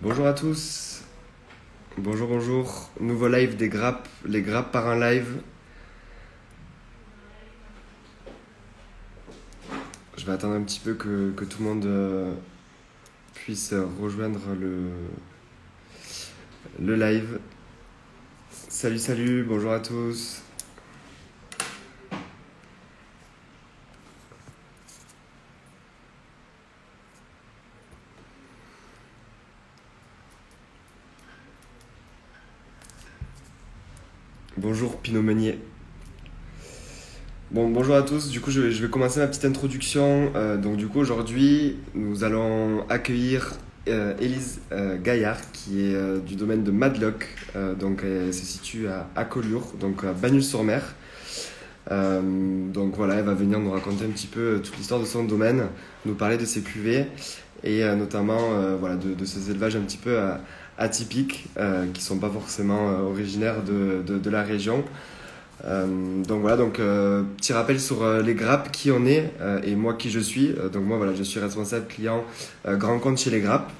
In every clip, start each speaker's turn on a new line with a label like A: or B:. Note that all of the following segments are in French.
A: Bonjour à tous, bonjour, bonjour. Nouveau live des grappes, les grappes par un live. Je vais attendre un petit peu que tout le monde puisse rejoindre le live. Salut, salut, bonjour à tous. Bonjour Pinot Meunier. Bon, bonjour à tous. Du coup, je vais commencer ma petite introduction. Donc, du coup, aujourd'hui, nous allons accueillir Élise Gaillard, qui est du domaine de Madlock. Donc, elle se situe à Collioure, donc à Bagnols-sur-Mer. Donc, voilà, elle va venir nous raconter un petit peu toute l'histoire de son domaine, nous parler de ses cuvées et notamment voilà, de ces élevages un petit peu atypiques qui sont pas forcément originaires de la région. Donc voilà, donc petit rappel sur les grappes, qui on est et moi qui je suis. Donc moi voilà, je suis responsable client grand compte chez les grappes.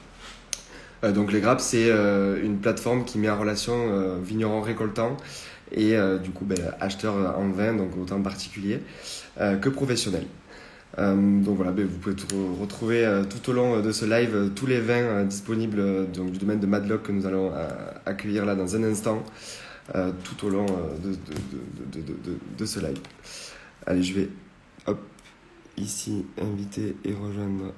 A: Donc les grappes, c'est une plateforme qui met en relation vignerons récoltants et du coup acheteurs en vin, donc autant particuliers que professionnels. Donc voilà, vous pouvez retrouver tout au long de ce live tous les vins disponibles donc, du domaine de Madlock que nous allons accueillir là dans un instant. Tout au long de ce live. Allez, je vais hop, ici inviter et rejoindre.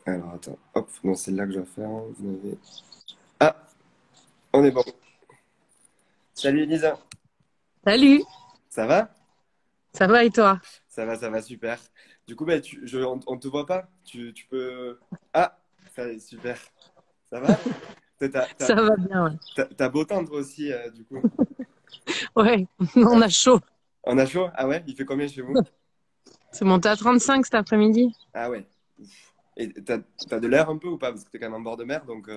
A: Alors attends, hop, non, c'est là que je vais faire. Vous avez... Ah, on est bon. Salut Elisa,
B: Salut,
A: ça va?
B: ça va et toi?
A: Ça va super. Du coup, on te voit pas? Tu peux. Ah, ça est super. Ça va?
B: Ça va bien, ouais.
A: T'as beau temps toi aussi, du coup.
B: Ouais, on a chaud.
A: On a chaud? Ah ouais? Il fait combien chez vous?
B: C'est monté à 35 cet après-midi.
A: Ah ouais. Ouf. Et t'as de l'air un peu ou pas? Parce que t'es quand même en bord de mer, donc.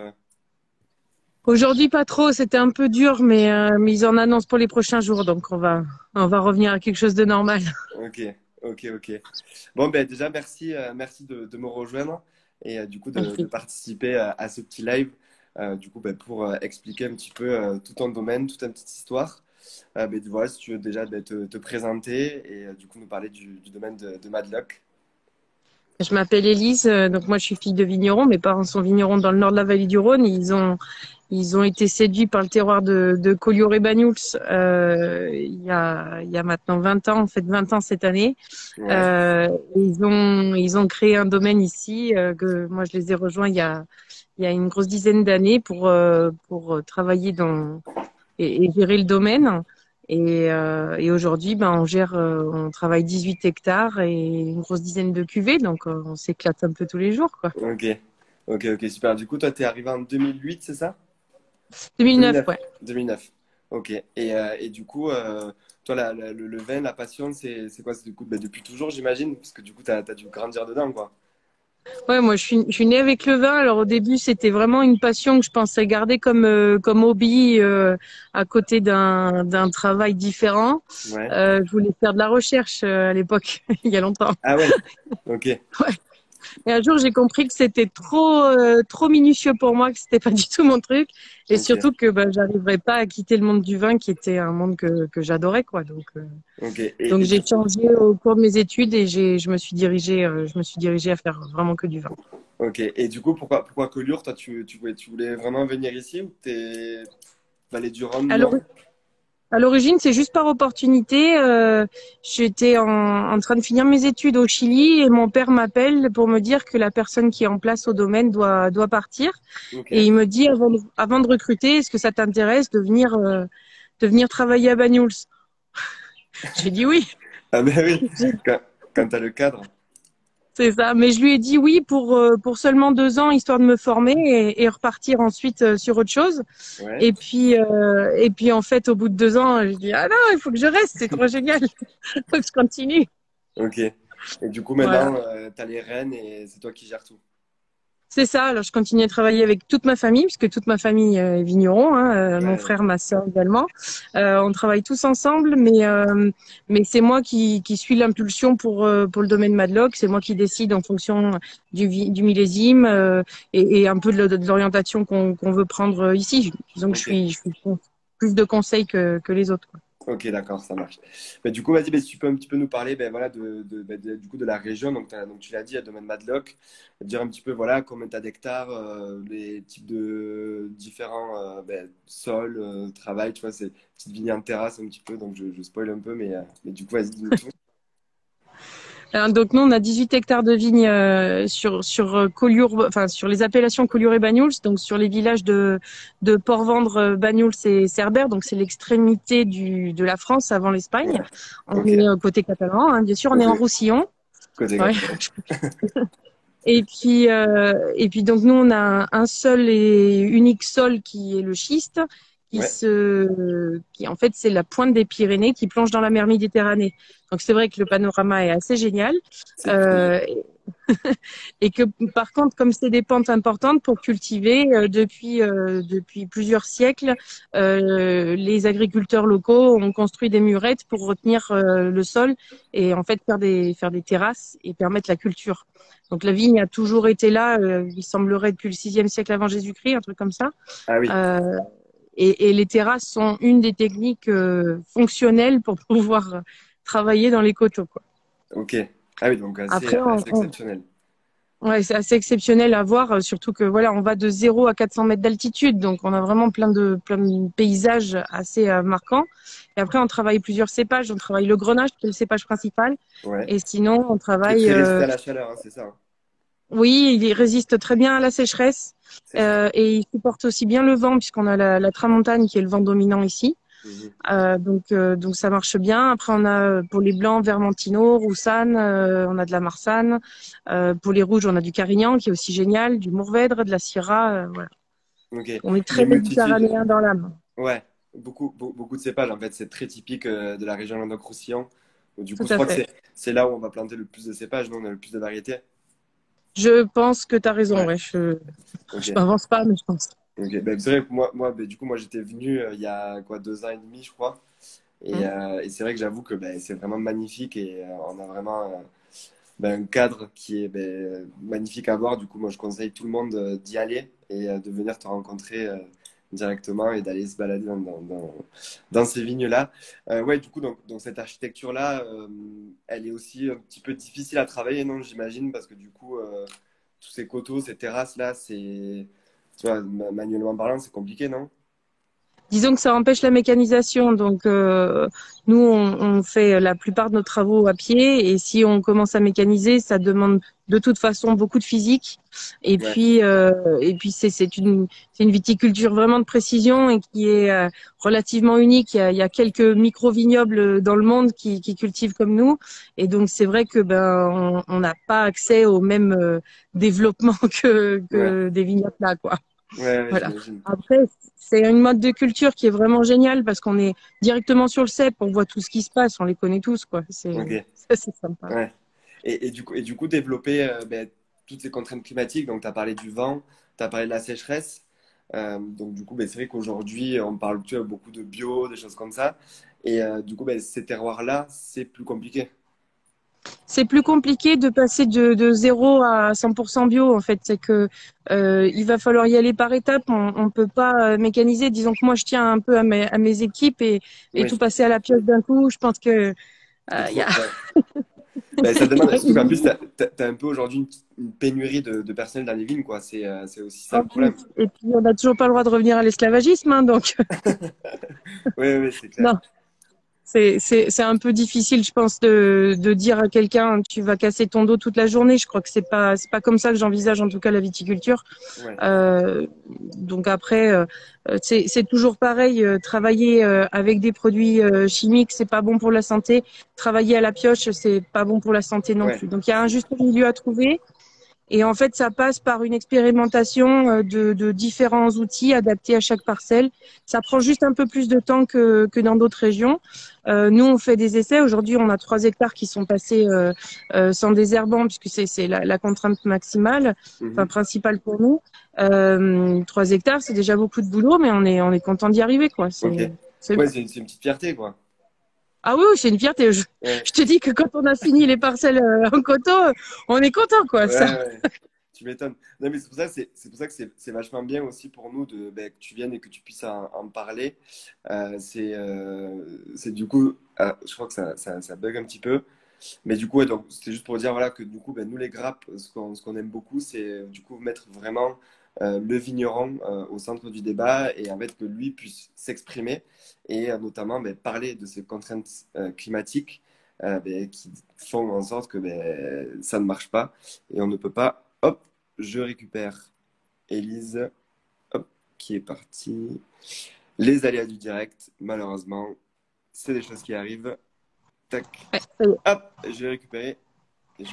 B: Aujourd'hui, pas trop, c'était un peu dur, mais ils en annoncent pour les prochains jours, donc on va revenir à quelque chose de normal.
A: Ok, ok. Bon, ben déjà, merci, merci de me rejoindre et du coup de participer à ce petit live. Du coup, pour expliquer un petit peu tout ton domaine, toute ta petite histoire. Voilà, si tu veux déjà te présenter et du coup nous parler du domaine de Madlock.
B: Je m'appelle Élise, donc moi je suis fille de vigneron. Mes parents sont vignerons dans le nord de la vallée du Rhône. Ils ont été séduits par le terroir de Collioure et Banyuls il y a maintenant 20 ans, en fait 20 ans cette année.
A: Ouais,
B: Ils ont créé un domaine ici que moi je les ai rejoints il y a une grosse dizaine d'années pour travailler et gérer le domaine. Et aujourd'hui, on travaille 18 hectares et une grosse dizaine de cuvées, donc on s'éclate un peu tous les jours, quoi.
A: ok, ok, super. Du coup, toi, t'es arrivé en 2008, c'est ça?
B: 2009,
A: 2009.
B: ouais.
A: 2009. Ok. Et du coup, toi, le vin, la passion, c'est quoi? C'est du coup, depuis toujours, j'imagine, parce que du coup, t'as dû grandir dedans, quoi.
B: Ouais, moi je suis née avec le vin. Alors au début, c'était vraiment une passion que je pensais garder comme hobby à côté d'un travail différent.
A: Ouais.
B: Je voulais faire de la recherche à l'époque, il y a longtemps.
A: Ah ouais. Ok.
B: Et un jour, j'ai compris que c'était trop minutieux pour moi, que c'était pas du tout mon truc, et
A: Ok.
B: surtout que j'arriverais pas à quitter le monde du vin, qui était un monde que j'adorais, quoi.
A: Ok.
B: Donc
A: Et
B: j'ai
A: du coup,
B: changé au cours de mes études et je me suis dirigée à faire vraiment que du vin.
A: ok. Et du coup, pourquoi Collioure? Toi, tu voulais vraiment venir ici ou t'es Vallée du Rhône,
B: À
A: non?
B: l'ori- à l'origine, c'est juste par opportunité. J'étais en train de finir mes études au Chili et mon père m'appelle pour me dire que la personne qui est en place au domaine doit partir.
A: Ok.
B: Et il me dit, avant de recruter, est-ce que ça t'intéresse de venir travailler à Banyuls? J'ai dit oui.
A: Ah ben oui, quand t'as le cadre.
B: C'est ça. Mais je lui ai dit oui pour seulement 2 ans, histoire de me former et repartir ensuite sur autre chose.
A: Ouais.
B: Et puis en fait, au bout de 2 ans, je dis, ah non, il faut que je reste, c'est trop génial. Il faut que je continue.
A: Ok. Et du coup,
B: Voilà.
A: maintenant, t'as les rênes et c'est toi qui gères tout.
B: C'est ça. Alors, je continue à travailler avec toute ma famille, puisque toute ma famille est vigneron, hein, mon
A: Ouais,
B: frère, ma sœur également. On travaille tous ensemble, mais c'est moi qui suis l'impulsion pour le domaine Madlock. C'est moi qui décide en fonction du millésime et un peu de l'orientation qu'on veut prendre ici. Disons que
A: ok.
B: je suis plus de conseils que les autres, quoi.
A: Ok, d'accord, ça marche. Bah, du coup, vas-y, bah, si tu peux un petit peu nous parler ben, voilà, du coup, de la région. Donc tu l'as dit, le domaine Madlock. Dire un petit peu voilà, combien tu as d'hectares, les types de différents ben, sols, travail. Tu vois, c'est petite vigne en terrasse un petit peu. Donc je spoil un peu, mais du coup, vas-y, dis-nous tout.
B: Donc nous, on a 18 hectares de vignes sur Collioure, enfin sur les appellations Collioure et Banyuls, donc sur les villages de Port-Vendre, Banyuls et Cerbère, donc c'est l'extrémité de la France avant l'Espagne.
A: Ouais,
B: On
A: ok,
B: est côté catalan, hein, bien sûr, on est en
A: ok.
B: Roussillon.
A: Côté
B: Ouais.
A: 80.
B: Et puis donc nous on a un seul et unique sol qui est le schiste,
A: Ouais,
B: qui en fait c'est la pointe des Pyrénées qui plonge dans la mer Méditerranée. Donc c'est vrai que le panorama est assez génial.
A: c'est très joli.
B: Euh, et que par contre, comme c'est des pentes importantes pour cultiver, depuis plusieurs siècles, les agriculteurs locaux ont construit des murettes pour retenir le sol et en fait faire des terrasses et permettre la culture. Donc la vigne a toujours été là, il semblerait depuis le 6e siècle avant Jésus-Christ, un truc comme ça.
A: Ah oui,
B: Euh, et les terrasses sont une des techniques fonctionnelles pour pouvoir travailler dans les coteaux, quoi.
A: ok. Ah oui, donc
B: Après,
A: assez exceptionnel.
B: ouais, c'est assez exceptionnel à voir, surtout que voilà, on va de 0 à 400 mètres d'altitude, donc on a vraiment plein de paysages assez marquants. Et après, on travaille plusieurs cépages. On travaille le grenache, qui est le cépage principal,
A: Ouais.
B: et sinon, on
A: Qui est
B: travaille.
A: très résistant à la chaleur, hein, c'est ça, hein.
B: Oui, il résiste très bien à la sécheresse
A: C'est ça.
B: et il supporte aussi bien le vent, puisqu'on a la tramontane qui est le vent dominant ici.
A: Mhm.
B: Donc ça marche bien. Après, on a pour les blancs Vermentino, Roussanne, on a de la Marsanne. Pour les rouges, on a du Carignan qui est aussi génial, du Mourvèdre, de la Syrah. Voilà.
A: Ok.
B: On est
A: Il y a
B: très
A: une multitude.
B: méditerranéen dans l'âme.
A: Ouais, beaucoup de cépages en fait, c'est très typique de la région Languedoc-Roussillon. Donc, du coup,
B: Tout
A: je
B: à
A: crois que
B: fait.
A: c'est là où on va planter le plus de cépages, nous on a le plus de variétés.
B: Je pense que tu as raison.
A: Ouais,
B: Ouais, je
A: ok.
B: m'avance pas, mais je pense.
A: Ok. Ben, c'est vrai que moi du coup, moi j'étais venu il y a quoi, 2 ans et demi, je crois.
B: Mm.
A: Et c'est vrai que j'avoue que ben, c'est vraiment magnifique et on a vraiment ben, un cadre qui est ben, magnifique à voir. Du coup, moi je conseille tout le monde d'y aller et de venir te rencontrer directement et d'aller se balader dans ces vignes-là. Ouais, du coup, donc cette architecture-là, elle est aussi un petit peu difficile à travailler, non, j'imagine, parce que du coup, tous ces coteaux, ces terrasses-là, tu vois, manuellement parlant, c'est compliqué, non?
B: Disons que ça empêche la mécanisation. Donc, nous, on fait la plupart de nos travaux à pied. Et si on commence à mécaniser, ça demande de toute façon beaucoup de physique.
A: Ouais,
B: Et puis c'est une viticulture vraiment de précision et qui est relativement unique. Il y a quelques micro-vignobles dans le monde qui cultivent comme nous. Et donc, c'est vrai que on n'a pas accès au même développement
A: ouais,
B: que des vignobles là, quoi.
A: ouais,
B: Voilà.
A: j'imagine.
B: Après, c'est une mode de culture qui est vraiment géniale parce qu'on est directement sur le cep, on voit tout ce qui se passe, on les connaît tous, quoi.
A: Ok,
B: C'est sympa.
A: ouais. Et du coup, développer ben, toutes ces contraintes climatiques, donc tu as parlé du vent, tu as parlé de la sécheresse. Donc du coup, ben, c'est vrai qu'aujourd'hui, on parle tu vois, beaucoup de bio, des choses comme ça. Et du coup, ben, ces terroirs-là, c'est plus compliqué.
B: C'est plus compliqué de passer de 0 à 100% bio, en fait. C'est que il va falloir y aller par étapes. On peut pas mécaniser. Disons que moi, je tiens un peu à mes équipes et tout
A: Oui,
B: passer à la pioche d'un coup. Je pense que
A: il
B: il y a,
A: faut. Ouais. Ben, ça demande, surtout qu'en plus, tu as, un peu aujourd'hui une pénurie de personnel dans les vignes, quoi. C'est aussi ça
B: en
A: le
B: plus.
A: problème.
B: Et puis, on n'a toujours pas le droit de revenir à l'esclavagisme, hein, donc
A: Oui, oui, c'est clair.
B: non. C'est un peu difficile, je pense, de dire à quelqu'un tu vas casser ton dos toute la journée. Je crois que c'est pas comme ça que j'envisage en tout cas la viticulture.
A: Ouais,
B: Euh, donc après, c'est toujours pareil. Travailler avec des produits chimiques, c'est pas bon pour la santé. Travailler à la pioche, c'est pas bon pour la santé non
A: ouais,
B: plus. Donc il y a un
A: c'est
B: juste milieu à trouver. Et en fait, ça passe par une expérimentation de différents outils adaptés à chaque parcelle. Ça prend juste un peu plus de temps que dans d'autres régions. Nous, on fait des essais. Aujourd'hui, on a 3 hectares qui sont passés sans désherbant, puisque c'est la contrainte maximale, enfin
A: Mhm.
B: principale pour nous. 3 hectares, c'est déjà beaucoup de boulot, mais on est content d'y arriver, quoi.
A: Ok.
B: C'est
A: Ouais,
B: bien.
A: c'est une petite fierté, quoi.
B: Ah oui, oui, c'est une fierté. Je,
A: Ouais,
B: je te dis que quand on a fini les parcelles en coteau, on est content, quoi.
A: ouais,
B: Ça.
A: ouais. Tu m'étonnes. Non, mais c'est pour ça, c'est pour ça que c'est vachement bien aussi pour nous que tu viennes et que tu puisses en parler. C'est du coup, je crois que ça bug un petit peu. Mais du coup, ouais, donc c'était juste pour dire voilà, que du coup, nous les grappes, ce qu'on aime beaucoup, c'est du coup mettre vraiment le vigneron au centre du débat et en fait que lui puisse s'exprimer et notamment parler de ces contraintes climatiques qui font en sorte que ça ne marche pas et on ne peut pas. Hop, je récupère Élise, hop, qui est partie. Les aléas du direct, malheureusement, c'est des choses qui arrivent. Tac,
B: Ouais, ça y est.
A: hop, je vais récupérer. Et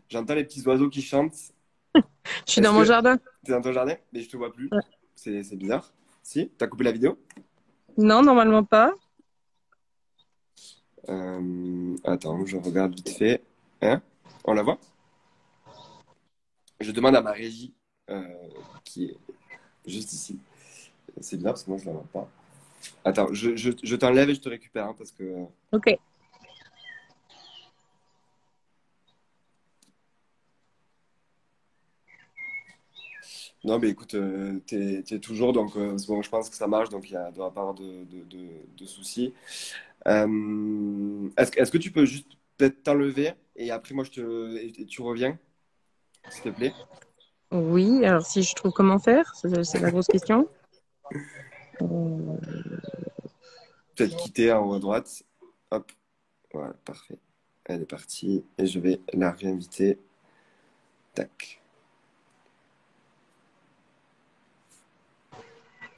A: j'entends les petits oiseaux qui chantent.
B: Je suis
A: Est-ce
B: dans mon
A: que
B: jardin.
A: tu es dans ton jardin? Mais je te vois plus.
B: Ouais.
A: C'est bizarre. Si? T'as coupé la vidéo?
B: Non, normalement pas.
A: Attends, je regarde vite fait. Hein? On la voit? Je demande à ma régie euh, qui est juste ici. C'est bizarre parce que moi je la vois pas. Attends, je t'enlève et je te récupère hein, parce que.
B: Ok.
A: Non, mais écoute, t'es toujours, donc c'est bon, je pense que ça marche, donc il doit pas avoir de soucis. Est-ce que tu peux juste peut-être t'enlever et après moi et tu reviens, s'il te plaît?
B: Oui, alors si je trouve comment faire, c'est la grosse question. Euh,
A: Peut-être quitter en haut à droite. Hop, voilà, parfait. Elle est partie et je vais la réinviter. Tac.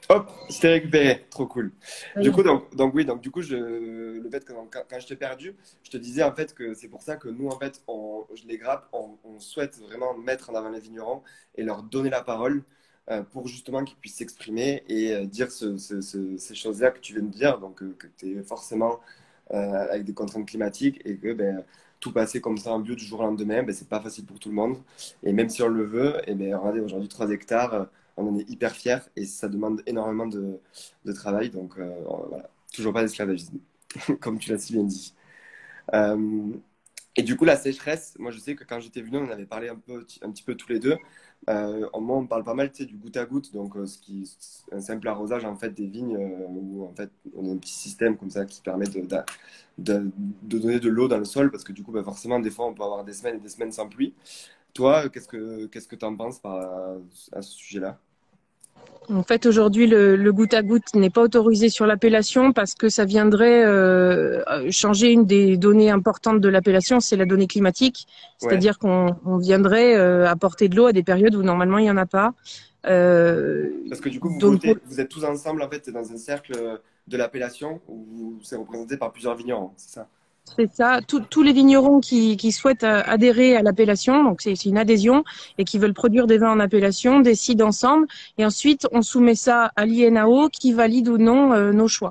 A: Hop, je t'ai récupéré, trop cool.
B: ça y
A: Du coup,
B: est.
A: donc oui, donc du coup, le fait que quand je t'ai perdu, je te disais en fait que c'est pour ça que nous, en fait, les grappes, on souhaite vraiment mettre en avant les vignerons et leur donner la parole pour justement qu'ils puissent s'exprimer et dire ces choses-là que tu viens de dire, donc que tu es forcément avec des contraintes climatiques et que tout passer comme ça en bio du jour au lendemain, c'est pas facile pour tout le monde. Et même si on le veut, et regardez, aujourd'hui 3 hectares, on en est hyper fiers et ça demande énormément de travail. Donc voilà, toujours pas d'esclavagisme, comme tu l'as si bien dit. Euh, et du coup, la sécheresse, moi je sais que quand j'étais venu, on en avait parlé un petit peu tous les deux. Moi, on parle pas mal, tu sais, du goutte à goutte, donc un simple arrosage en fait des vignes où en fait on a un petit système comme ça qui permet de donner de l'eau dans le sol parce que du coup, forcément, des fois, on peut avoir des semaines et des semaines sans pluie. Toi, qu'est-ce que tu en penses à ce sujet-là?
B: En fait, aujourd'hui, le goutte à goutte n'est pas autorisé sur l'appellation parce que ça viendrait changer une des données importantes de l'appellation, c'est la donnée climatique.
A: Ouais.
B: C'est-à-dire qu'on viendrait apporter de l'eau à des périodes où normalement il n'y en a pas. Euh,
A: Parce que du coup, vous
B: donc,
A: votez, vous êtes tous ensemble, en fait, c'est dans un cercle de l'appellation où c'est représenté par plusieurs vignerons, c'est ça?
B: c'est ça. Tous les vignerons qui souhaitent adhérer à l'appellation, donc c'est une adhésion, et qui veulent produire des vins en appellation, décident ensemble. Et ensuite, on soumet ça à l'INAO qui valide ou non nos choix.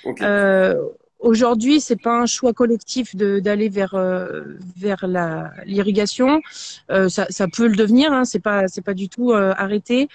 A: Ok,
B: Euh, Aujourd'hui, c'est pas un choix collectif d'aller vers l'irrigation. Ça peut le devenir, hein, c'est pas du tout arrêté.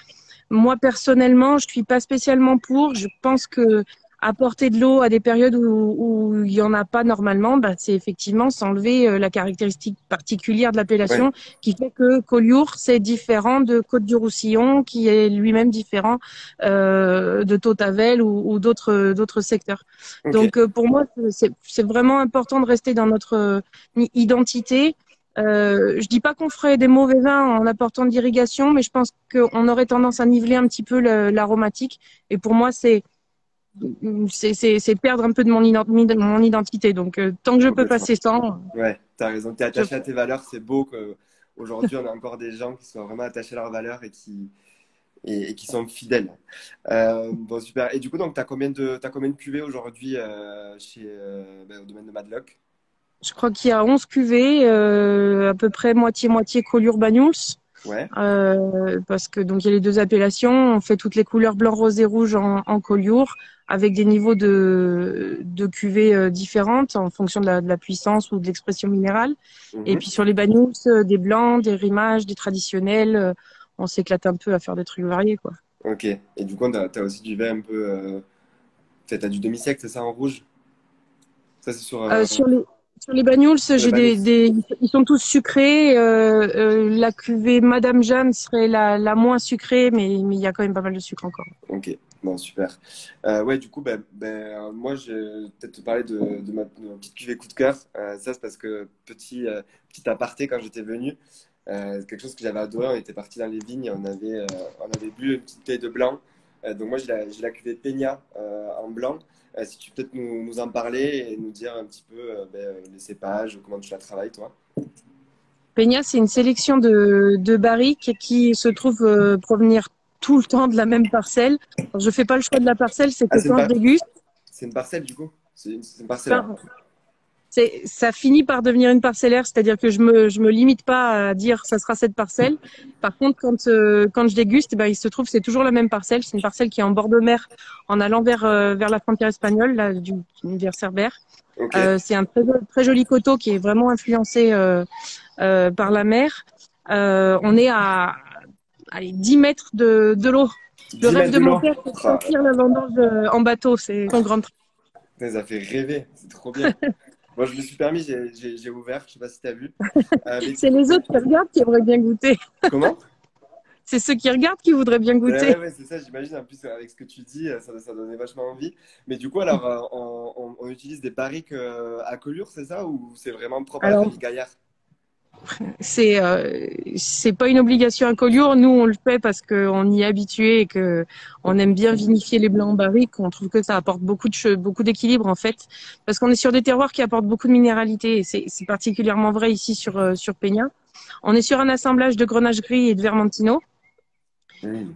B: Moi, personnellement, je suis pas spécialement pour. Je pense que apporter de l'eau à des périodes où il y en a pas normalement, c'est effectivement s'enlever la caractéristique particulière de
A: ouais,
B: l'appellation qui fait que Collioure, c'est différent de Côte-du-Roussillon, qui est lui-même différent de Tautavel ou d'autres secteurs.
A: ok,
B: Donc, pour moi, c'est vraiment important de rester dans notre identité. Je dis pas qu'on ferait des mauvais vins en apportant de l'irrigation, mais je pense qu'on aurait tendance à niveler un petit peu l'aromatique. Et pour moi, c'est perdre un peu de mon identité. Donc, tant que je peux
A: complètement.
B: passer sans,
A: Ouais, t'as raison, t'es
B: je...
A: attaché à tes valeurs, c'est beau qu'aujourd'hui, on a encore des gens qui sont vraiment attachés à leurs valeurs et qui sont fidèles. Bon, super. Et du coup, donc, t'as combien de cuvées aujourd'hui au domaine de Madlock?
B: Je crois qu'il y a 11 cuvées, à peu près moitié-moitié Collioure Banyuls.
A: Ouais.
B: Parce que donc il y a les deux appellations. On fait toutes les couleurs blanc, rose et rouge en Collioure, avec des niveaux de cuvées différentes en fonction de la puissance ou de l'expression minérale. Et
A: Mhm.
B: puis sur les Banyuls, des blancs, des rimages, des traditionnels. On s'éclate un peu à faire des trucs variés, quoi.
A: Ok. Et du coup, t'as aussi du vin un peu. T'as du demi-sec, c'est ça, en rouge? Ça, c'est
B: Euh, sur les sur les Banyuls,
A: sur les Banyuls.
B: ils sont tous sucrés. La cuvée Madame Jeanne serait la moins sucrée, mais il y a quand même pas mal de sucre encore.
A: Ok, bon, super. Ouais, du coup, moi, je vais peut-être te parler de ma petite cuvée coup de cœur. Ça, c'est parce que petit aparté, quand j'étais venu, quelque chose que j'avais adoré, on était parti dans les vignes, on avait bu une petite bouteille de blanc. Donc, moi, j'ai la cuvée Peña en blanc. Si tu peux peut-être nous en parler et nous dire un petit peu les cépages, comment tu la travailles, toi.
B: Peña, c'est une sélection de barriques qui se trouvent provenir tout le temps de la même parcelle. Alors, je fais pas le choix de la parcelle, c'est
A: Ah,
B: que quand je déguste,
A: c'est une parcelle, du coup? C'est une parcellaire.
B: enfin, ça finit par devenir une parcellaire, c'est-à-dire que je me limite pas à dire ça sera cette parcelle. Par contre, quand je déguste, eh ben, il se trouve c'est toujours la même parcelle. C'est une parcelle qui est en bord de mer, en allant vers la frontière espagnole, là, vers Cerbère.
A: Ok,
B: C'est un très joli coteau qui est vraiment influencé par la mer. On est à allez, 10 mètres de l'eau. Le
A: 10
B: rêve
A: mètres
B: de
A: de
B: mon
A: l'eau.
B: père, c'est de
A: Ah,
B: sortir la vendange en bateau. C'est son grand truc.
A: ça ça fait rêver, c'est trop bien. Moi, je me suis permis, j'ai ouvert, je sais pas si tu as vu. Mais du
B: C'est
A: coup,
B: les autres qui regardent qui aimeraient bien goûter.
A: comment?
B: C'est ceux qui regardent qui voudraient bien
A: Ouais,
B: goûter.
A: ouais, c'est ça, j'imagine. En plus, avec ce que tu dis, ça donnait vachement envie. Mais du coup, alors, on utilise des barriques à colure, c'est ça? Ou c'est vraiment propre à la
B: Alors,
A: famille Gaillard?
B: c'est pas une obligation à Collioure. Nous, on le fait parce qu'on y est habitué et que on aime bien vinifier les blancs en barrique. On trouve que ça apporte beaucoup d'équilibre en fait, parce qu'on est sur des terroirs qui apportent beaucoup de minéralité. Et c'est particulièrement vrai ici sur Peña. On est sur un assemblage de grenache gris et de vermentino.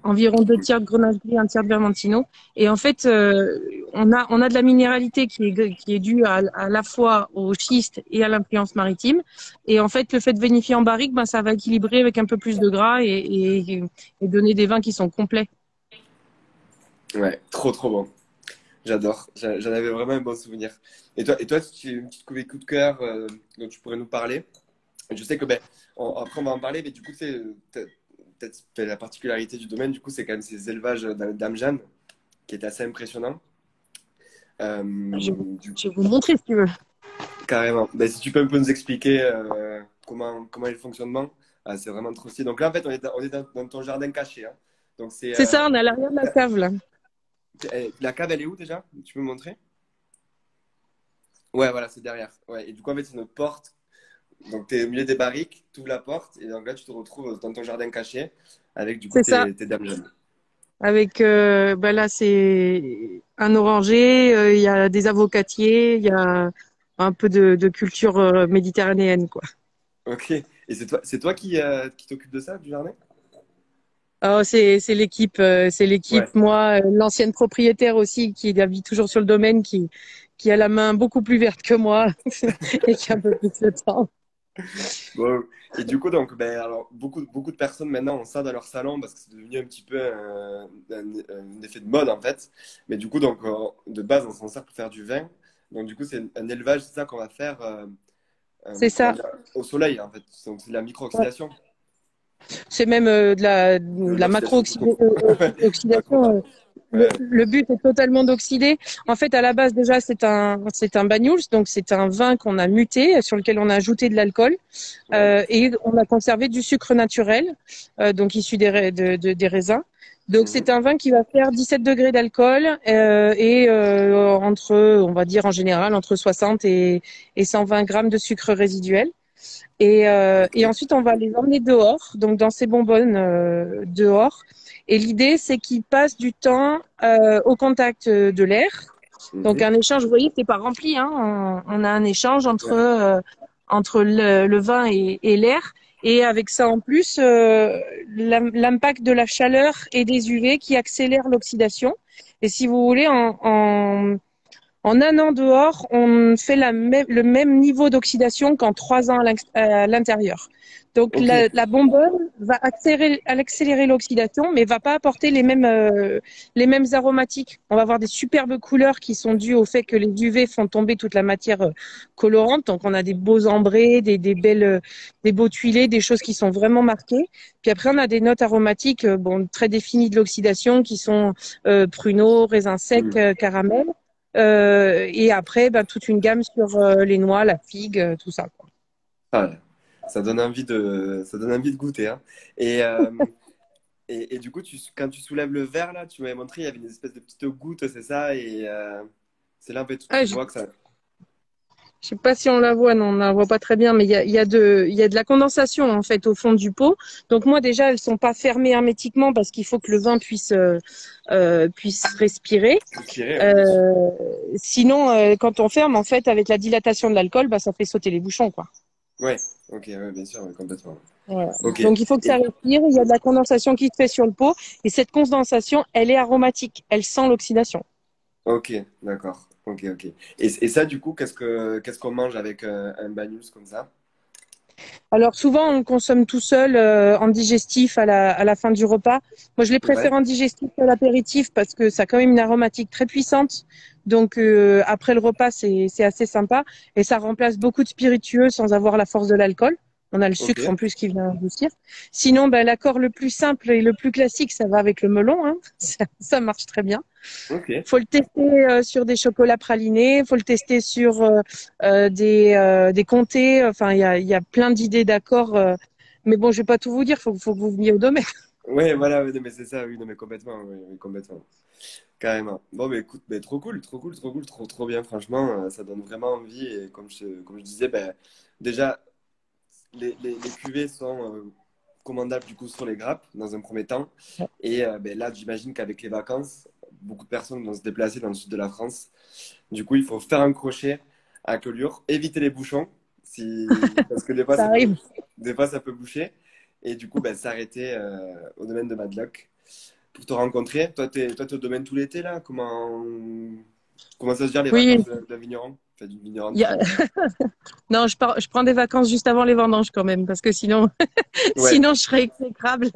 B: Environ deux
A: Cool.
B: tiers de grenache gris, un tiers de vermentino. Et en fait, on a de la minéralité qui est due à la fois au schiste et à l'influence maritime. Et en fait, le fait de vinifier en barrique, ben, ça va équilibrer avec un peu plus de gras et donner des vins qui sont complets.
A: Ouais, trop, trop bon. J'adore. J'en avais vraiment un bon souvenir. Et toi, tu as une petite cuvée coup de cœur dont tu pourrais nous parler? Je sais que, après, on va en parler, mais du coup, c'est peut-être la particularité du domaine, du coup, c'est quand même ces élevages d'Amjan qui est assez impressionnant. Euh,
B: Je,
A: du
B: je vais vous montrer si tu veux.
A: Carrément. Ben, si tu peux un peu nous expliquer comment est le fonctionnement, c'est vraiment trop stylé. Donc là, en fait, on est dans ton jardin caché, hein. Donc
B: C'est ça, on est à l'arrière de la cave là.
A: la cave, elle est où déjà? Tu peux me montrer? Ouais, voilà, c'est derrière. Ouais. Et du coup, en fait, c'est notre porte. Donc, tu es au milieu des barriques, tu ouvres la porte, et donc là, tu te retrouves dans ton jardin caché avec du coup
B: C'est ça.
A: tes dames jeunes.
B: Avec, ben là, c'est un oranger, il y a des avocatiers, il y a un peu de culture méditerranéenne, quoi.
A: Ok. Et c'est toi qui t'occupe de ça, du jardin?
B: Oh, c'est l'équipe.
A: Ouais.
B: Moi, l'ancienne propriétaire aussi, qui habite toujours sur le domaine, qui a la main beaucoup plus verte que moi et qui a un peu plus de temps.
A: Bon, et du coup, donc, alors, beaucoup de personnes maintenant ont ça dans leur salon parce que c'est devenu un petit peu un effet de mode en fait. Mais du coup, donc, de base, on s'en sert pour faire du vin. Donc, du coup, c'est un élevage, c'est ça qu'on va faire
B: C'est
A: comment
B: ça.
A: dire, au soleil en fait. Donc, c'est de la
B: Ouais.
A: micro-oxydation.
B: C'est même de la
A: L'oxydation tout court. Macro,
B: macro-oxydation.
A: pardon. Ouais,
B: Le but est totalement d'oxyder. En fait, à la base, déjà, c'est un Banyuls, donc c'est un vin qu'on a muté, sur lequel on a ajouté de l'alcool,
A: ouais.
B: et on a conservé du sucre naturel, donc issu des raisins. Donc c'est
A: Mhm.
B: un vin qui va faire 17 degrés d'alcool entre, on va dire en général, entre 60 et 120 grammes de sucre résiduel. Et
A: Ok.
B: ensuite, on va les emmener dehors, donc dans ces bonbonnes dehors. Et l'idée, c'est qu'ils passent du temps au contact de l'air. Donc
A: Mhm.
B: un échange, vous voyez, c'est pas rempli, hein. On a un échange
A: Ouais.
B: entre le vin et l'air. Et avec ça en plus, l'impact de la chaleur et des UV qui accélère l'oxydation. Et si vous voulez, En un an dehors, on fait le même niveau d'oxydation qu'en 3 ans à l'intérieur. Donc
A: Ok.
B: la bonbonne va accélérer l'oxydation, mais va pas apporter les mêmes aromatiques. On va avoir des superbes couleurs qui sont dues au fait que les UV font tomber toute la matière colorante. Donc on a des beaux ambrés, des beaux tuilés, des choses qui sont vraiment marquées. Puis après on a des notes aromatiques bon très définies de l'oxydation qui sont pruneaux, raisins secs,
A: Hmm.
B: caramel. Et après, ben, toute une gamme sur les noix, la figue, tout ça, quoi.
A: Ah ouais. Ça donne envie de goûter, hein. Et, euh, et du coup, quand tu soulèves le verre, là, tu m'avais montré, il y avait une espèce de petite goutte, c'est ça? Et c'est là, en fait, où
B: Ah,
A: tu
B: je
A: vois que ça.
B: sais pas si on la voit, non, on la voit pas très bien, mais il y a de la condensation en fait au fond du pot. Donc moi déjà, elles sont pas fermées hermétiquement parce qu'il faut que le vin puisse respirer.
A: Respirer, ouais, bien sûr.
B: Euh, Sinon, quand on ferme, en fait, avec la dilatation de l'alcool, bah, ça fait sauter les bouchons, quoi.
A: Ouais, ok, ouais, bien sûr, ouais, complètement.
B: Voilà.
A: Ok.
B: Donc il faut que ça
A: Et,
B: respire. Il y a de la condensation qui se fait sur le pot, et cette condensation, elle est aromatique. Elle sent l'oxydation.
A: ok, d'accord. Ok, ok. Et ça, du coup, qu'est-ce qu'on mange avec un Banyuls comme ça?
B: Alors souvent, on le consomme tout seul en digestif à la fin du repas. Moi, je les préfère
A: Ouais,
B: en digestif à l'apéritif parce que ça a quand même une aromatique très puissante. Donc après le repas, c'est assez sympa et ça remplace beaucoup de spiritueux sans avoir la force de l'alcool. On a le
A: ok,
B: sucre en plus qui vient adoucir. Sinon, ben, l'accord le plus simple et le plus classique, ça va avec le melon, hein. Ça marche très bien.
A: ok.
B: Faut le tester sur des chocolats pralinés, faut le tester sur des comtés. Enfin, il y a plein d'idées d'accords. Mais bon, je vais pas tout vous dire. Faut que vous veniez au domaine.
A: Ouais, voilà, ouais, non, mais c'est ça, oui, non, mais complètement, oui, oui, complètement. Carrément. Bon, mais écoute, mais trop cool, trop cool, trop cool, trop bien, franchement, ça donne vraiment envie. Et comme je disais, ben, déjà, les cuvées sont commandables du coup sur les grappes dans un premier temps. Et ben, là, j'imagine qu'avec les vacances, beaucoup de personnes vont se déplacer dans le sud de la France. Du coup, il faut faire un crochet à Collioure, éviter les bouchons, parce que
B: Ça arrive.
A: des fois, ça peut boucher. Et du coup, ben, s'arrêter au domaine de Madlock pour te rencontrer. Toi, t'es au domaine tout l'été là. Comment ça se gère les vacances
B: Oui.
A: d'un vigneron? Enfin, d'une vigneronne
B: il y a-
A: finalement.
B: Non, je prends des vacances juste avant les vendanges quand même, parce que sinon,
A: Ouais.
B: sinon je serais exécrable.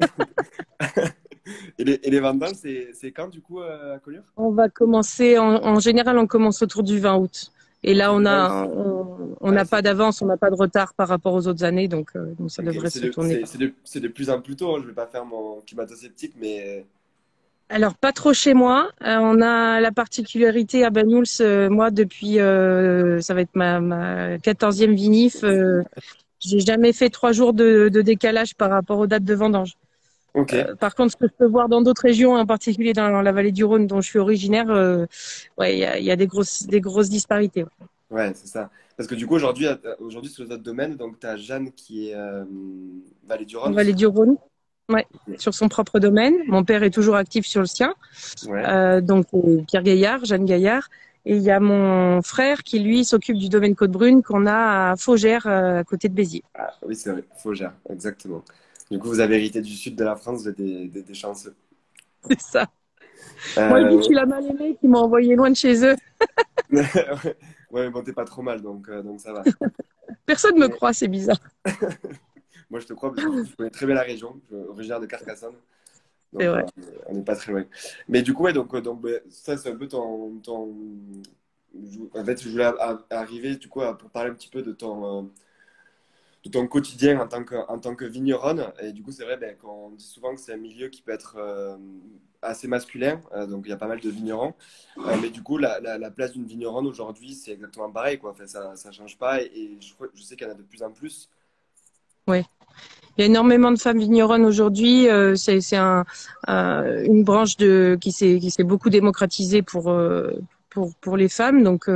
A: Et les vendanges, c'est quand du coup à Collioure?
B: On va commencer, en général, on commence autour du 20 août. Et là,
A: Autour du 20 août.
B: on
A: Ouais,
B: n'a pas d'avance, on n'a pas de retard par rapport aux autres années, donc ça
A: ok.
B: devrait se tourner.
A: C'est de plus en plus tôt, hein. Je vais pas faire mon climato-sceptique, mais
B: Alors, pas trop chez moi. On a la particularité à Banyuls, moi, depuis, ça va être ma 14e vinif, j'ai jamais fait 3 jours de décalage par rapport aux dates de vendange.
A: ok.
B: Par contre, ce que je peux voir dans d'autres régions, en particulier dans la vallée du Rhône, dont je suis originaire, ouais, il y a des grosses disparités. Ouais.
A: Ouais, c'est ça. Parce que du coup, aujourd'hui sur les autres domaines, donc tu as Jeanne qui est Vallée du
B: En
A: Rhône
B: vallée
A: aussi.
B: du Rhône, ouais,
A: Ok.
B: sur son propre domaine. Mon père est toujours actif sur le sien.
A: Ouais.
B: Donc, Pierre Gaillard, Jeanne Gaillard. Et il y a mon frère qui, lui, s'occupe du domaine Côte-Brune qu'on a à Faugères, à côté de Béziers.
A: Ah, oui, c'est vrai. Fougères, exactement. Du coup, vous avez hérité du sud de la France, vous êtes des chanceux.
B: C'est ça. Moi, je dis que je
A: Euh,
B: suis la mal aimée qui m'a envoyé loin de chez eux.
A: ouais, ouais, bon, t'es pas trop mal, donc ça va.
B: Personne me
A: Mais
B: croit, c'est bizarre.
A: moi, je te crois parce que du coup, je connais très bien la région. Je suis originaire de Carcassonne.
B: C'est
A: Donc
B: vrai.
A: voilà, on n'est pas très loin. Mais du coup, ouais, donc bah, ça, c'est un peu En fait, je voulais arriver du coup pour parler un petit peu de ton quotidien en tant que vigneronne. Et du coup, c'est vrai ben, qu'on dit souvent que c'est un milieu qui peut être assez masculin. Donc il y a pas mal de vignerons. Mais du coup, la place d'une vigneronne aujourd'hui, c'est exactement pareil, quoi. Enfin, ça change pas. Et je sais qu'il y en a de plus en plus.
B: Ouais. Il y a énormément de femmes vigneronnes aujourd'hui. C'est une branche qui s'est beaucoup démocratisée pour les femmes. Donc,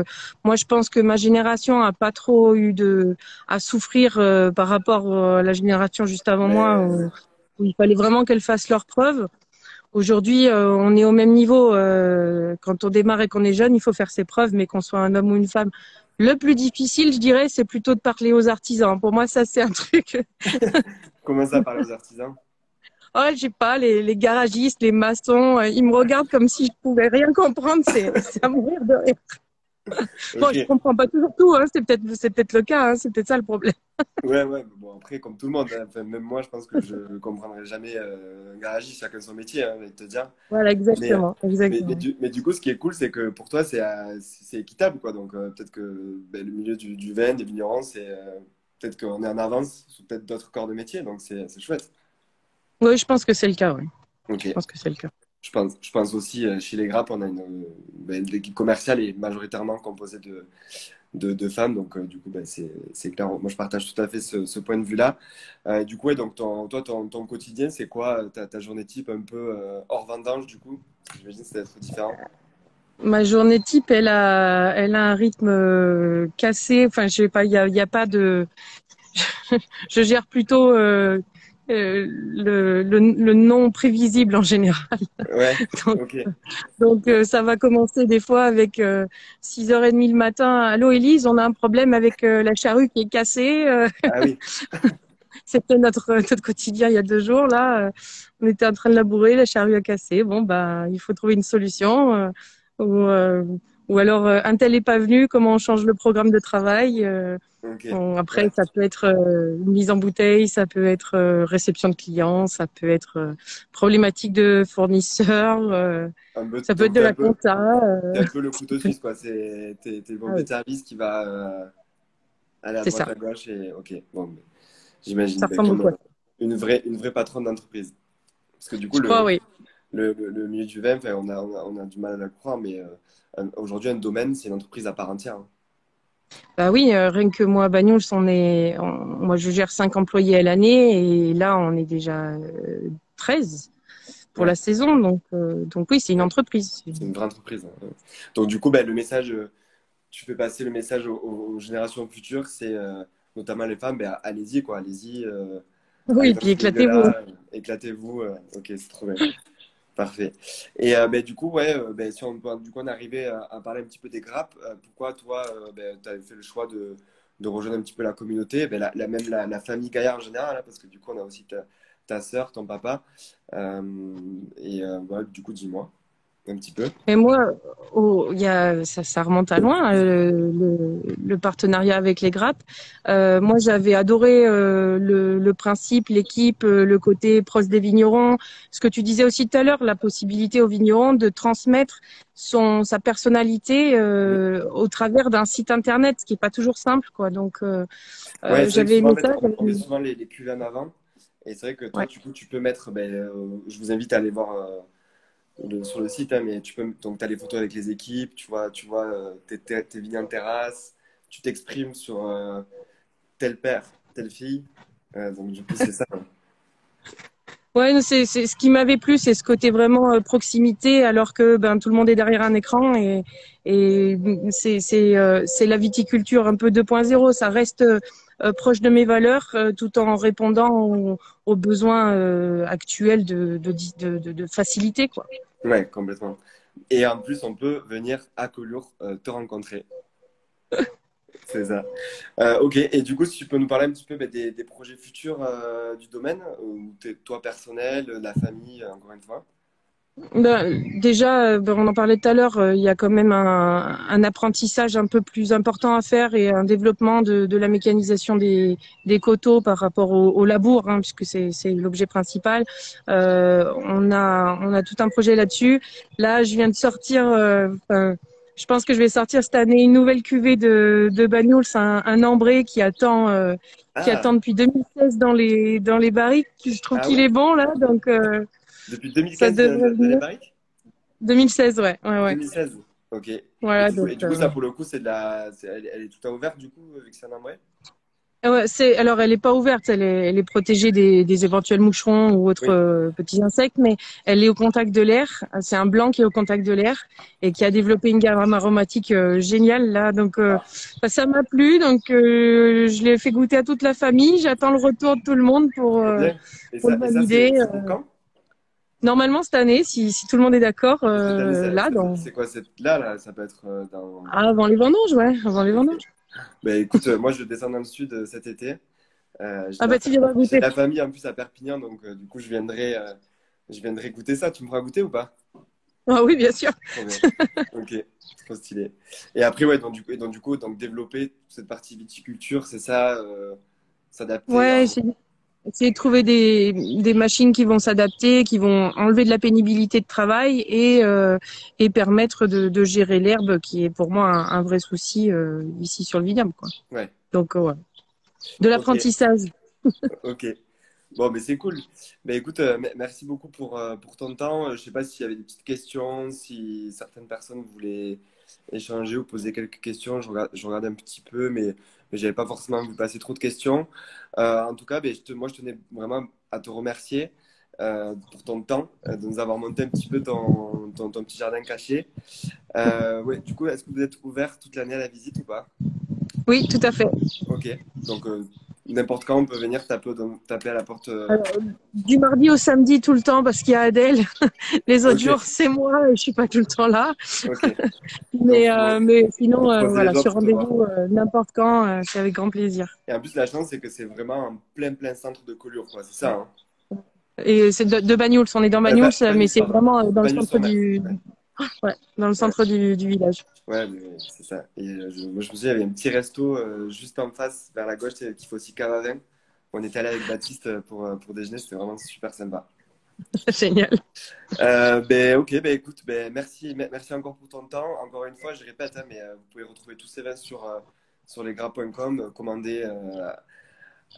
B: moi, je pense que ma génération a pas trop eu à souffrir par rapport à la génération juste avant moi,
A: Mais
B: où il fallait vraiment qu'elles fassent leurs preuves. Aujourd'hui, on est au même niveau. Quand on démarre et qu'on est jeune, il faut faire ses preuves, mais qu'on soit un homme ou une femme. Le plus difficile, je dirais, c'est plutôt de parler aux artisans. Pour moi, ça, c'est un truc.
A: comment ça parler aux artisans?
B: Oh, j'ai pas, les garagistes, les maçons, ils me regardent comme si je pouvais rien comprendre. C'est à mourir de rire. Bon,
A: Ok.
B: je comprends pas toujours tout, hein. C'est peut-être le cas, hein. C'est peut-être ça le problème.
A: Ouais, ouais, mais bon, après, comme tout le monde, hein, enfin, même moi, je pense que je ne comprendrai jamais un garagiste, chacun son métier, hein, j'ai envie de te dire.
B: Voilà,
A: Mais,
B: exactement, exactement.
A: mais du coup, ce qui est cool, c'est que pour toi, c'est équitable, quoi. Donc, peut-être que ben, le milieu du vin, des vignerons, peut-être qu'on est en avance sur peut-être d'autres corps de métier, donc c'est chouette.
B: Oui, je pense que c'est le cas, oui.
A: Ok.
B: Je pense que c'est le cas.
A: Je pense aussi, chez les Grappes, on a ben, l'équipe commerciale est majoritairement composée de femmes. Donc, du coup, ben, c'est clair. Moi, je partage tout à fait ce point de vue-là. Du coup, ouais, donc, toi, ton quotidien, c'est quoi ta journée type un peu hors vendange, du coup? J'imagine que ça va être différent.
B: Ma journée type, elle a un rythme cassé. Enfin, je sais pas, il y a pas de. Je gère plutôt le non prévisible en général.
A: Ouais,
B: Donc,
A: ok.
B: ça va commencer des fois avec 6h30 le matin. Allô Élise, on a un problème avec la charrue qui est cassée.
A: Ah oui,
B: C'était notre quotidien il y a 2 jours. Là, on était en train de labourer, la charrue a cassé. Bon, bah, il faut trouver une solution. Ou, euh, ou alors, un tel est pas venu, comment on change le programme de travail.
A: ok.
B: Bon, après,
A: Ouais.
B: ça peut être une mise en bouteille, ça peut être réception de clients, ça peut être problématique de fournisseurs, ça peut être
A: Donc,
B: de la compta.
A: t'es un peu le couteau suisse, quoi. T'es le
B: Ah
A: pompier
B: oui,
A: de service qui va aller à
B: c'est
A: droite,
B: ça.
A: à gauche. Et, ok, bon, mais j'imagine
B: Ça
A: ben,
B: ressemble
A: comme
B: beaucoup à ça.
A: une vraie patronne d'entreprise. Parce que du coup,
B: Je crois, oui.
A: le milieu du vin, enfin, on a du mal à le croire, mais aujourd'hui, un domaine, c'est une entreprise à part entière, hein.
B: Bah oui, rien que moi, à Banyuls, moi, je gère 5 employés à l'année et là, on est déjà 13 pour
A: Ouais,
B: la saison. Donc oui, c'est une
A: ouais,
B: entreprise.
A: c'est une vraie entreprise, hein. Donc, du coup, ben, le message, tu fais passer le message aux générations futures, c'est notamment les femmes, ben, allez-y, quoi, allez-y, allez
B: Oui,
A: dans
B: puis
A: ce
B: éclatez-vous.
A: milieu-là, éclatez-vous, ok, c'est trop bien. Parfait. Et ben, du coup, ouais, ben, si on, du coup, on arrivait à parler un petit peu des grappes, pourquoi toi, ben, tu avais fait le choix de rejoindre un petit peu la communauté, ben, même la famille Gaillard en général, hein, parce que du coup, on a aussi ta sœur, ton papa. Ouais, du coup, dis-moi un petit peu.
B: Et moi, ça remonte à loin, le partenariat avec les grappes. Moi, j'avais adoré le principe, l'équipe, le côté proche des vignerons. Ce que tu disais aussi tout à l'heure, la possibilité aux vignerons de transmettre sa personnalité
A: Mhm.
B: au travers d'un site internet, ce qui est pas toujours simple, quoi.
A: Ouais, c'est vrai que
B: J'avais
A: souvent,
B: aimé
A: en fait,
B: ça.
A: on met souvent les cuvées en avant. Et c'est vrai que toi,
B: Ouais.
A: du coup, tu peux mettre, ben, je vous invite à aller voir sur le site, hein, mais donc, tu as les photos avec les équipes, tu vois tes vignes en terrasse, tu t'exprimes sur tel père, telle fille. Donc, du coup, c'est ça, hein.
B: Ouais, c'est ce qui m'avait plu, c'est ce côté vraiment proximité, alors que ben tout le monde est derrière un écran et c'est la viticulture un peu 2.0. Ça reste proche de mes valeurs, tout en répondant aux besoins actuels de facilité, quoi.
A: Ouais, complètement. Et en plus, on peut venir à Collioure te rencontrer. C'est ça. Ok, et du coup, si tu peux nous parler un petit peu ben, des projets futurs du domaine, ou toi personnel, la famille, encore une fois.
B: Ben, déjà, on en parlait tout à l'heure, il y a quand même un apprentissage un peu plus important à faire et un développement de la mécanisation des coteaux par rapport au labour, hein, puisque c'est l'objet principal. On a tout un projet là-dessus. Là, je viens de sortir, je pense que je vais sortir cette année une nouvelle cuvée de Banyuls, un ambré qui
A: Ah,
B: attend depuis 2016 dans les barriques. Je trouve
A: ah
B: qu'il
A: ouais?
B: est bon là, donc
A: Depuis
B: ça
A: 2015
B: devrait
A: de les
B: venir.
A: barriques?
B: 2016, ouais, ouais, ouais.
A: 2016. Ok.
B: Voilà,
A: Et du coup, ça, pour le coup, elle est tout à ouvert, du coup, vu que c'est un ambré?
B: ouais, alors elle est pas ouverte, elle est protégée des éventuels moucherons ou autres
A: Oui.
B: petits insectes, mais elle est au contact de l'air. C'est un blanc qui est au contact de l'air et qui a développé une gamme aromatique géniale là. Bah, ça m'a plu, donc je l'ai fait goûter à toute la famille. J'attends le retour de tout le monde
A: Trop bien.
B: pour le
A: Et ça
B: valider.
A: c'est pour quand?
B: Normalement cette année, si tout le monde est d'accord,
A: Cette année,
B: là,
A: c'est quoi? Là, ça peut être dans.
B: avant les vendanges, ouais, avant les
A: Ok.
B: vendanges.
A: Ben écoute, moi, je descends dans le sud cet été.
B: Ah bah tu viendras
A: J'ai de
B: goûter.
A: la famille en plus à Perpignan, donc du coup, je viendrai goûter ça. Tu me feras goûter ou pas?
B: Ah oui, bien sûr.
A: Trop bien. Ok, trop stylé. Et après, ouais, donc développer cette partie viticulture, c'est ça, s'adapter
B: Ouais,
A: en...
B: j'ai essayé de trouver des machines qui vont s'adapter, qui vont enlever de la pénibilité de travail et permettre de gérer l'herbe, qui est pour moi un vrai souci ici sur le vignoble, quoi.
A: Ouais,
B: Donc, ouais. De
A: ok,
B: l'apprentissage.
A: ok. Bon, mais c'est cool. Ben écoute, merci beaucoup pour ton temps. Je sais pas s'il y avait des petites questions, si certaines personnes voulaient échanger ou poser quelques questions. Je regarde un petit peu, mais j'avais pas forcément vu passer trop de questions. En tout cas, ben, moi, je tenais vraiment à te remercier pour ton temps, de nous avoir monté un petit peu ton petit jardin caché. Ouais, du coup, est-ce que vous êtes ouvert toute l'année à la visite ou pas?
B: Oui, tout à fait.
A: Ok, donc n'importe quand, on peut venir taper à la porte.
B: Alors, du mardi au samedi tout le temps parce qu'il y a Adèle. Les autres
A: Ok,
B: jours, c'est moi et je suis pas tout le temps là.
A: ok. Donc,
B: Mais sinon,
A: faut croiser les
B: voilà,
A: doigts
B: sur
A: pour te voir.
B: rendez-vous n'importe quand, c'est avec grand plaisir.
A: Et en plus, la chance, c'est que c'est vraiment en plein centre de Collioure, quoi. C'est ça, hein.
B: Et c'est de Banyuls, on est dans Banyuls, mais
A: Bagnous,
B: c'est
A: pardon.
B: vraiment dans le centre
A: Bagnous-sur-Mer. Ouais,
B: ouais, dans le
A: ouais,
B: centre du village.
A: ouais, mais c'est ça. Et moi, je me souviens, il y avait un petit resto juste en face, vers la gauche, qui fait aussi cave à vin. On était allé avec Baptiste pour déjeuner, c'était vraiment super sympa.
B: Génial.
A: Ben, ok, ben écoute, ben, merci encore pour ton temps. Encore une fois, je répète, hein, mais vous pouvez retrouver tous ces vins sur lesgras.com, commander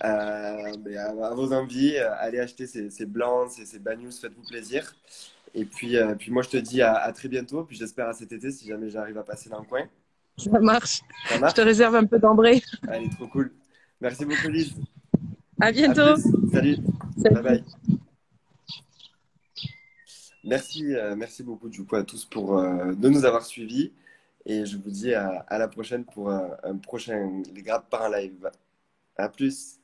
A: mais à vos envies, allez acheter ces blancs, ces Banyuls, faites-vous plaisir. Et puis moi, je te dis à très bientôt, puis j'espère à cet été si jamais j'arrive à passer dans le coin.
B: Ça marche.
A: Ça
B: Je te
A: marche?
B: réserve un peu d'ambré.
A: Allez, trop cool. Merci beaucoup, Lise.
B: À
A: À
B: bientôt.
A: plus. Salut. Bye
B: Salut.
A: bye. Merci beaucoup du coup à tous de nous avoir suivis. Et je vous dis à la prochaine pour un prochain Les Grappes par un live. À plus.